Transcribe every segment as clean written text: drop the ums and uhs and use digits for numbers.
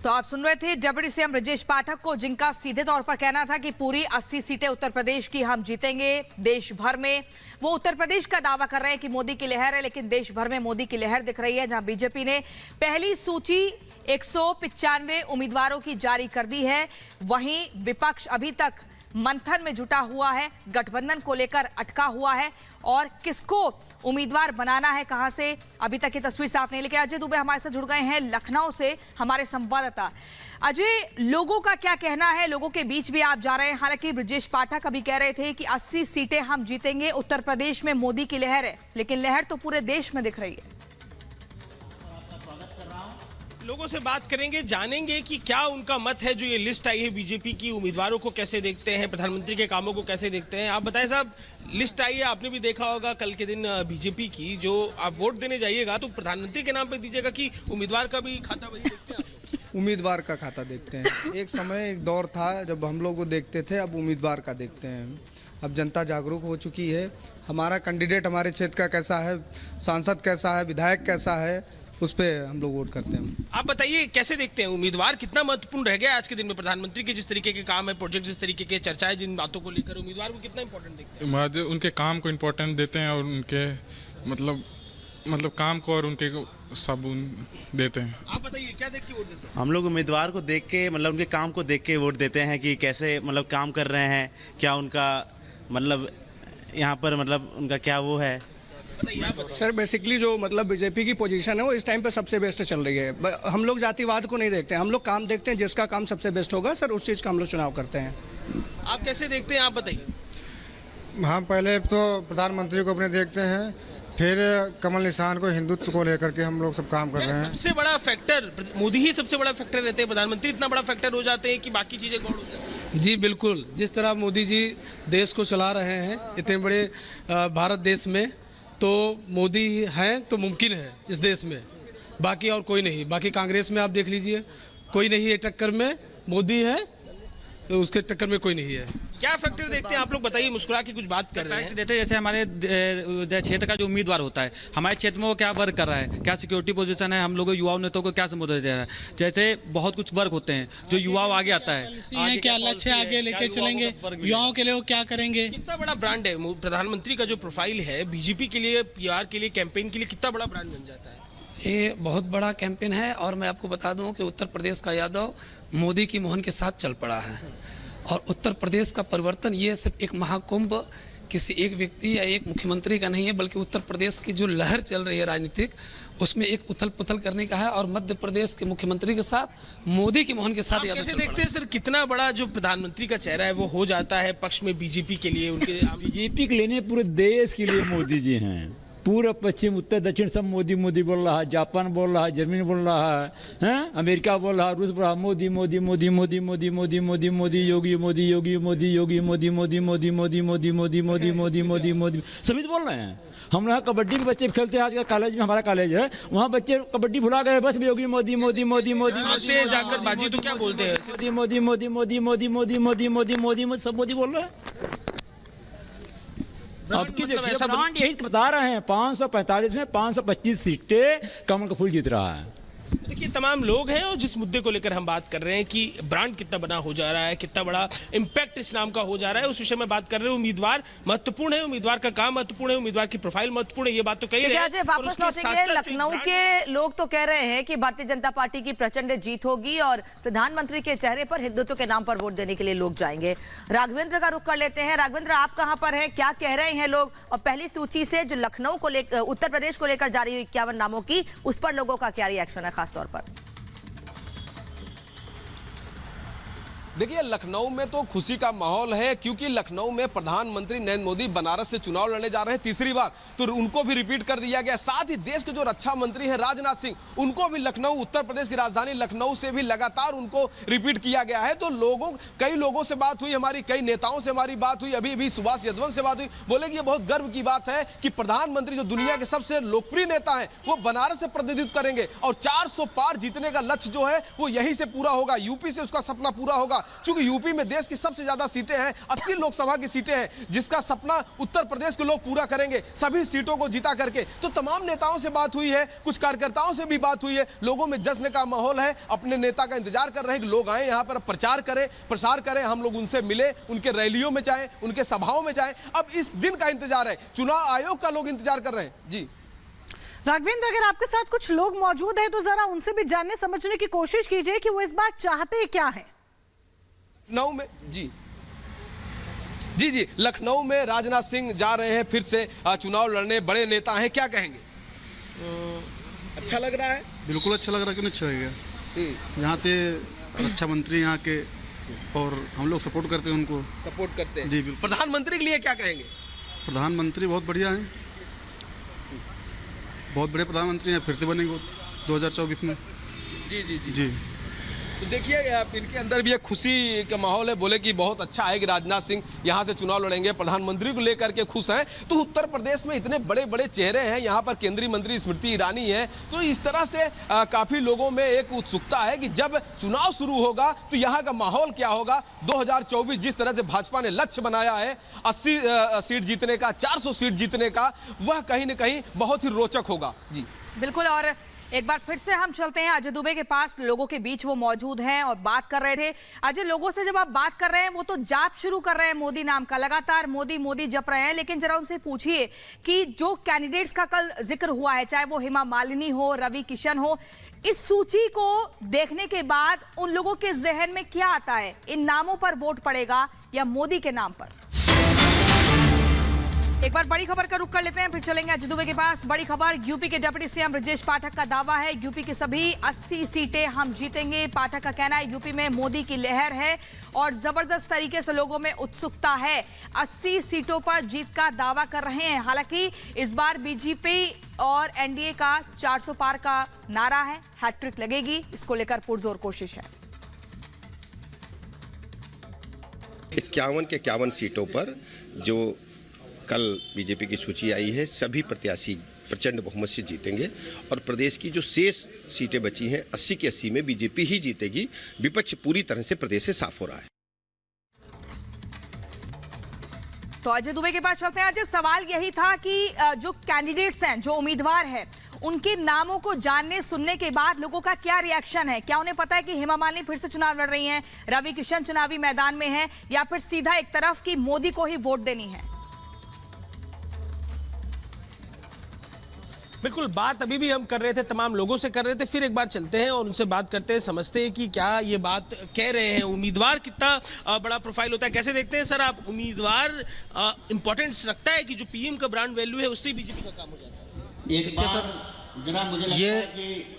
तो आप सुन रहे थे डिप्टी सीएम ब्रजेश पाठक को, जिनका सीधे तौर पर कहना था कि पूरी 80 सीटें उत्तर प्रदेश की हम जीतेंगे देश भर में। वो उत्तर प्रदेश का दावा कर रहे हैं कि मोदी की लहर है, लेकिन देश भर में मोदी की लहर दिख रही है। जहां बीजेपी ने पहली सूची 195 उम्मीदवारों की जारी कर दी है, वहीं विपक्ष अभी तक मंथन में जुटा हुआ है, गठबंधन को लेकर अटका हुआ है और किसको उम्मीदवार बनाना है, कहां से, अभी तक की तस्वीर साफ नहीं। लेकिन अजय दुबे हमारे साथ जुड़ गए हैं लखनऊ से, हमारे संवाददाता। अजय, लोगों का क्या कहना है? लोगों के बीच भी आप जा रहे हैं। हालांकि ब्रजेश पाठक अभी कह रहे थे कि 80 सीटें हम जीतेंगे, उत्तर प्रदेश में मोदी की लहर है, लेकिन लहर तो पूरे देश में दिख रही है। लोगों से बात करेंगे, जानेंगे कि क्या उनका मत है। जो ये लिस्ट आई है बीजेपी की, उम्मीदवारों को कैसे देखते हैं, प्रधानमंत्री के कामों को कैसे देखते हैं। आप बताएं साहब, लिस्ट आई है, आपने भी देखा होगा कल के दिन बीजेपी की। जो आप वोट देने जाइएगा तो प्रधानमंत्री के नाम पे दीजिएगा कि उम्मीदवार का भी खाता वही देखते हैं आप? उम्मीदवार का खाता देखते हैं। एक समय एक दौर था जब हम लोग को देखते थे, अब उम्मीदवार का देखते हैं। अब जनता जागरूक हो चुकी है। हमारा कैंडिडेट हमारे क्षेत्र का कैसा है, सांसद कैसा है, विधायक कैसा है, उस पर हम लोग वोट करते हैं। आप बताइए कैसे देखते हैं, उम्मीदवार कितना महत्वपूर्ण रह गया आज के दिन में? प्रधानमंत्री के जिस तरीके के काम है, प्रोजेक्ट जिस तरीके के चर्चाएं, जिन बातों को लेकर, उम्मीदवार को कितना इंपॉर्टेंट देखते हैं? उनके काम को इम्पोर्टेंट देते हैं और उनके मतलब काम को और उनके सब देते हैं। आप बताइए क्या देख के वोट देते हैं? हम लोग उम्मीदवार को देख के, मतलब उनके काम को देख के वोट देते हैं कि कैसे काम कर रहे हैं, क्या उनका यहाँ पर उनका क्या वो है। सर बेसिकली जो बीजेपी की पोजीशन है वो इस टाइम पे सबसे बेस्ट चल रही है। हम लोग जातिवाद को नहीं देखते, हम लोग काम देखते हैं, जिसका काम सबसे बेस्ट होगा सर उस चीज़ का हम लोग चुनाव करते हैं। आप कैसे देखते हैं, आप बताइए। हम पहले तो प्रधानमंत्री को अपने देखते हैं, फिर कमल निशान को, हिंदुत्व को लेकर के हम लोग सब काम कर रहे हैं। सबसे बड़ा फैक्टर मोदी ही सबसे बड़ा फैक्टर रहते हैं, प्रधानमंत्री इतना बड़ा फैक्टर हो जाते हैं कि बाकी चीजें गौड़ हो जाती हैं। जी बिल्कुल, जिस तरह मोदी जी देश को चला रहे हैं इतने बड़े भारत देश में, तो मोदी हैं तो मुमकिन है इस देश में, बाकी और कोई नहीं। बाकी कांग्रेस में आप देख लीजिए, कोई नहीं है टक्कर में, मोदी है तो उसके टक्कर में कोई नहीं है। क्या फैक्टर देखते हैं आप लोग, बताइए। मुस्कुरा के कुछ बात कर रहे हैं। देते जैसे हमारे क्षेत्र का जो उम्मीदवार होता है, हमारे क्षेत्र में वो क्या वर्क कर रहा है, क्या सिक्योरिटी पोजीशन है, हम लोगों युवाओं नेताओं को क्या संबोधित दे रहा है। जैसे बहुत कुछ वर्क होते हैं जो युवाओं आगे आता है, क्या लक्ष्य आगे लेके चलेंगे, युवाओं के लिए वो क्या करेंगे। कितना बड़ा ब्रांड है प्रधानमंत्री का जो प्रोफाइल है, बीजेपी के लिए, पीआर के लिए, कैंपेन के लिए कितना बड़ा ब्रांड बन जाता है? ये बहुत बड़ा कैंपेन है और मैं आपको बता दूं कि उत्तर प्रदेश का यादव मोदी की मोहन के साथ चल पड़ा है। और उत्तर प्रदेश का परिवर्तन ये सिर्फ एक महाकुंभ किसी एक व्यक्ति या एक मुख्यमंत्री का नहीं है, बल्कि उत्तर प्रदेश की जो लहर चल रही है राजनीतिक, उसमें एक उथल पुथल करने का है। और मध्य प्रदेश के मुख्यमंत्री के साथ, मोदी की मोहन के साथ यादव कैसे देखते हैं सर, कितना बड़ा जो प्रधानमंत्री का चेहरा है वो हो जाता है पक्ष में बीजेपी के लिए, उनके बीजेपी के लिए पूरे देश के लिए मोदी जी हैं। पूरा पश्चिम, उत्तर, दक्षिण सब मोदी मोदी बोल रहा है। जापान बोल रहा है, जर्मनी बोल रहा है, अमेरिका बोल रहा है, रूस बोल रहा है, मोदी मोदी मोदी मोदी मोदी मोदी मोदी मोदी योगी मोदी योगी मोदी योगी मोदी मोदी मोदी मोदी मोदी मोदी मोदी मोदी मोदी मोदी सभी बोल रहे हैं। हम यहाँ कबड्डी के बच्चे खेलते हैं, आजकल कॉलेज में, हमारा कॉलेज है, वहाँ बच्चे कबड्डी भुला गए, बस योगी मोदी मोदी मोदी मोदी जाकर बाजी तो क्या बोलते हैं, मोदी मोदी मोदी मोदी मोदी मोदी मोदी मोदी मोदी मोदी सब मोदी बोल रहे हैं। अब की देखिए ब्रांड यही बता रहे हैं, 545 में 525 सीटें कमल का फूल जीत रहा है। देखिए तमाम लोग हैं और जिस मुद्दे को लेकर हम बात कर रहे हैं कि ब्रांड कितना बड़ा हो जा रहा है, कितना बड़ा इम्पैक्ट इस नाम का हो जा रहा है, उस विषय में बात कर रहे हैं। उम्मीदवार महत्वपूर्ण है, उम्मीदवार का काम महत्वपूर्ण है, उम्मीदवार की प्रोफाइल महत्वपूर्ण है, ये बात तो कही रहे हैं। वापस लौटेंगे, लखनऊ के लोग तो कह रहे हैं कि भारतीय जनता पार्टी की प्रचंड जीत होगी और प्रधानमंत्री के चेहरे पर हिंदुत्व के नाम पर वोट देने के लिए लोग जाएंगे। राघवेंद्र का रुख कर लेते हैं। राघवेंद्र, आप कहां पर हैं, क्या कह रहे हैं लोग? और पहली सूची से जो लखनऊ को लेकर, उत्तर प्रदेश को लेकर जारी हुई 51 नामों की, उस पर लोगों का क्या रिएक्शन है खासतौर पर? देखिए लखनऊ में तो खुशी का माहौल है, क्योंकि लखनऊ में प्रधानमंत्री नरेंद्र मोदी बनारस से चुनाव लड़ने जा रहे हैं तीसरी बार, तो उनको भी रिपीट कर दिया गया। साथ ही देश के जो रक्षा मंत्री हैं राजनाथ सिंह, उनको भी लखनऊ, उत्तर प्रदेश की राजधानी लखनऊ से भी लगातार उनको रिपीट किया गया है। तो कई लोगों से बात हुई, हमारी कई नेताओं से हमारी बात हुई, अभी भी सुभाष यदवंत से बात हुई, बोले कि ये बहुत गर्व की बात है कि प्रधानमंत्री जो दुनिया के सबसे लोकप्रिय नेता है वो बनारस से प्रतिनिधित्व करेंगे और 400 पार जीतने का लक्ष्य जो है वो यहीं से पूरा होगा, यूपी से उसका सपना पूरा होगा। चूंकि यूपी में देश की सबसे ज्यादा सीटें हैं, 80 लोकसभा की सीटें हैं, जिसका सपना उत्तर प्रदेश के लोग पूरा करेंगे सभी सीटों को जीता करके। तो तमाम नेताओं से बात हुई है, कुछ कार्यकर्ताओं से भी बात हुई है, लोगों में जश्न का माहौल है, अपने नेता का इंतजार कर रहे हैं कि लोग आए यहाँ पर प्रचार करें, प्रसार करें, हम लोग उनसे मिले, उनके रैलियों में जाएं, उनके सभाओं में जाएं। अब इस दिन का इंतजार है, चुनाव आयोग का लोग इंतजार कर रहे हैं। जी राघवेंद्र, अगर आपके साथ कुछ लोग मौजूद हैं तो जरा उनसे भी जानने समझने की कोशिश कीजिए कि वो इस बार चाहते क्या हैं। लखनऊ में जी लखनऊ में राजनाथ सिंह जा रहे हैं फिर से चुनाव लड़ने, बड़े नेता हैं, क्या कहेंगे? अच्छा लग रहा है? बिल्कुल अच्छा लग रहा है, क्यों अच्छा लगेगा। यहाँ से रक्षा मंत्री यहाँ के, और हम लोग सपोर्ट करते हैं उनको। सपोर्ट करते हैं जी बिल्कुल। प्रधानमंत्री के लिए क्या कहेंगे? प्रधानमंत्री बहुत बढ़िया हैं, बहुत बड़े प्रधानमंत्री हैं, फिर से बनेंगे 2024 में। जी तो देखिए इनके अंदर भी एक खुशी का माहौल है, बोले कि बहुत अच्छा है कि राजनाथ सिंह यहाँ से चुनाव लड़ेंगे, प्रधानमंत्री को लेकर के खुश हैं। तो उत्तर प्रदेश में इतने बड़े बड़े चेहरे हैं, यहाँ पर केंद्रीय मंत्री स्मृति ईरानी है, तो इस तरह से काफ़ी लोगों में एक उत्सुकता है कि जब चुनाव शुरू होगा तो यहाँ का माहौल क्या होगा। 2024 जिस तरह से भाजपा ने लक्ष्य बनाया है 80 सीट जीतने का, 400 सीट जीतने का, वह कहीं ना कहीं बहुत ही रोचक होगा। जी बिल्कुल। और एक बार फिर से हम चलते हैं अजय दुबे के पास, लोगों के बीच वो मौजूद हैं और बात कर रहे थे। अजय, लोगों से जब आप बात कर रहे हैं वो तो जाप शुरू कर रहे हैं मोदी नाम का, लगातार मोदी मोदी जप रहे हैं, लेकिन जरा उनसे पूछिए कि जो कैंडिडेट्स का कल जिक्र हुआ है, चाहे वो हेमा मालिनी हो, रवि किशन हो, इस सूची को देखने के बाद उन लोगों के जहन में क्या आता है? इन नामों पर वोट पड़ेगा या मोदी के नाम पर? एक बार बड़ी खबर का रुख कर लेते हैं, फिर चलेंगे अजय दुबे के पास। बड़ी खबर, यूपी के डिप्टी सीएम ब्रजेश पाठक का दावा है यूपी की सभी 80 सीटें हम जीतेंगे। पाठक का कहना है यूपी में मोदी की लहर है और जबरदस्त तरीके से लोगों में उत्सुकता है। 80 सीटों पर जीत का दावा कर रहे हैं। हालांकि इस बार बीजेपी और एनडीए का 400 पार का नारा है, हैट्रिक लगेगी, इसको लेकर पुरजोर कोशिश है। 51 के 51 सीटों पर जो कल बीजेपी की सूची आई है, सभी प्रत्याशी प्रचंड बहुमत से जीतेंगे और प्रदेश की जो शेष सीटें बची हैं 80 की 80 में बीजेपी ही जीतेगी। विपक्ष पूरी तरह से प्रदेश से साफ हो रहा है। तो अजय दुबे के पास चलते हैं। अजय, सवाल यही था कि जो कैंडिडेट्स हैं, जो उम्मीदवार हैं, उनके नामों को जानने सुनने के बाद लोगों का क्या रिएक्शन है? क्या उन्हें पता है कि हेमा मालिनी फिर से चुनाव लड़ रही हैं, रवि किशन चुनावी मैदान में हैं, या फिर सीधा एक तरफ की मोदी को ही वोट देनी है? बिल्कुल, बात अभी भी हम कर रहे थे, तमाम लोगों से कर रहे थे, फिर एक बार चलते हैं और उनसे बात करते हैं, समझते हैं कि क्या ये बात कह रहे हैं। उम्मीदवार कितना बड़ा प्रोफाइल होता है, कैसे देखते हैं सर आप? उम्मीदवार इंपॉर्टेंस रखता है कि जो पीएम का ब्रांड वैल्यू है उससे बीजेपी का काम हो जाता है? एक बार जरा मुझे लगता है कि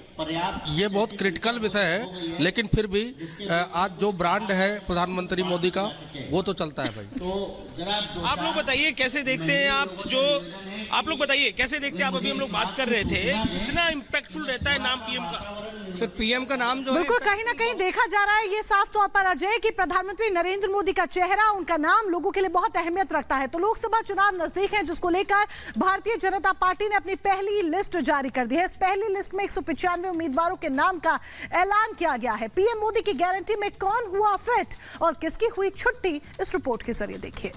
ये बहुत क्रिटिकल विषय है, लेकिन फिर भी आज जो ब्रांड है प्रधानमंत्री मोदी का, वो तो चलता है भाई। तो आप लोग बताइए कैसे देखते हैं आप लोग बताइए कैसे देखते हैं आप? अभी हम लोग बात कर रहे थे, कितना इम्पैक्टफुल रहता है नाम पीएम का? सर, पीएम का नाम जो बिल्कुल कहीं ना कहीं देखा जा रहा है ये साफ तौर पर अजय कि प्रधानमंत्री नरेंद्र मोदी का चेहरा, उनका नाम लोगों के लिए बहुत अहमियत रखता है। तो लोकसभा चुनाव नजदीक है, जिसको लेकर भारतीय जनता पार्टी ने अपनी पहली लिस्ट जारी कर दी है। इस पहली लिस्ट में 195 उम्मीदवारों के नाम का ऐलान किया गया है। पीएम मोदी की गारंटी में कौन हुआ फिट और किसकी हुई छुट्टी, इस रिपोर्ट के जरिए देखिए।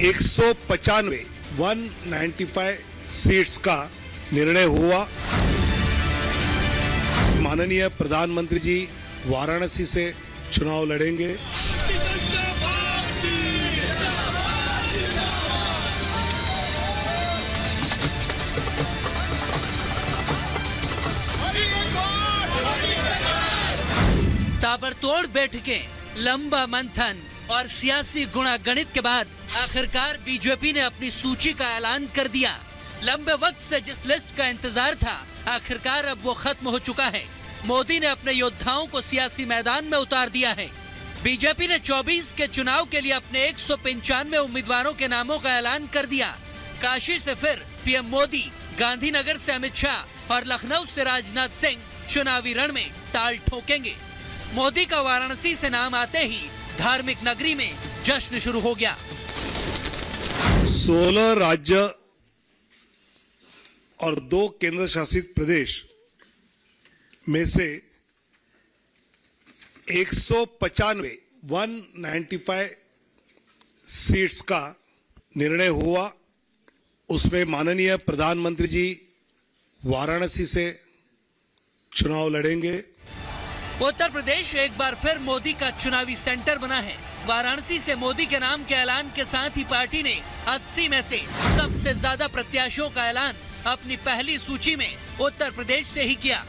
एक 195 सीट्स का निर्णय हुआ। माननीय प्रधानमंत्री जी वाराणसी से चुनाव लड़ेंगे। ताबड़तोड़ बैठकें, लंबा मंथन और सियासी गुणागणित के बाद आखिरकार बीजेपी ने अपनी सूची का ऐलान कर दिया। लंबे वक्त से जिस लिस्ट का इंतजार था, आखिरकार अब वो खत्म हो चुका है। मोदी ने अपने योद्धाओं को सियासी मैदान में उतार दिया है। बीजेपी ने 24 के चुनाव के लिए अपने 195 उम्मीदवारों के नामों का ऐलान कर दिया। काशी से फिर पीएम मोदी, गांधीनगर से अमित शाह और लखनऊ से राजनाथ सिंह चुनावी रण में ताल ठोकेंगे। मोदी का वाराणसी से नाम आते ही धार्मिक नगरी में जश्न शुरू हो गया। 16 राज्य और 2 केंद्र शासित प्रदेश में से 195 सीट्स का निर्णय हुआ। उसमें माननीय प्रधानमंत्री जी वाराणसी से चुनाव लड़ेंगे। उत्तर प्रदेश एक बार फिर मोदी का चुनावी सेंटर बना है। वाराणसी से मोदी के नाम के ऐलान के साथ ही पार्टी ने 80 में से सबसे ज्यादा प्रत्याशियों का ऐलान अपनी पहली सूची में उत्तर प्रदेश से ही किया।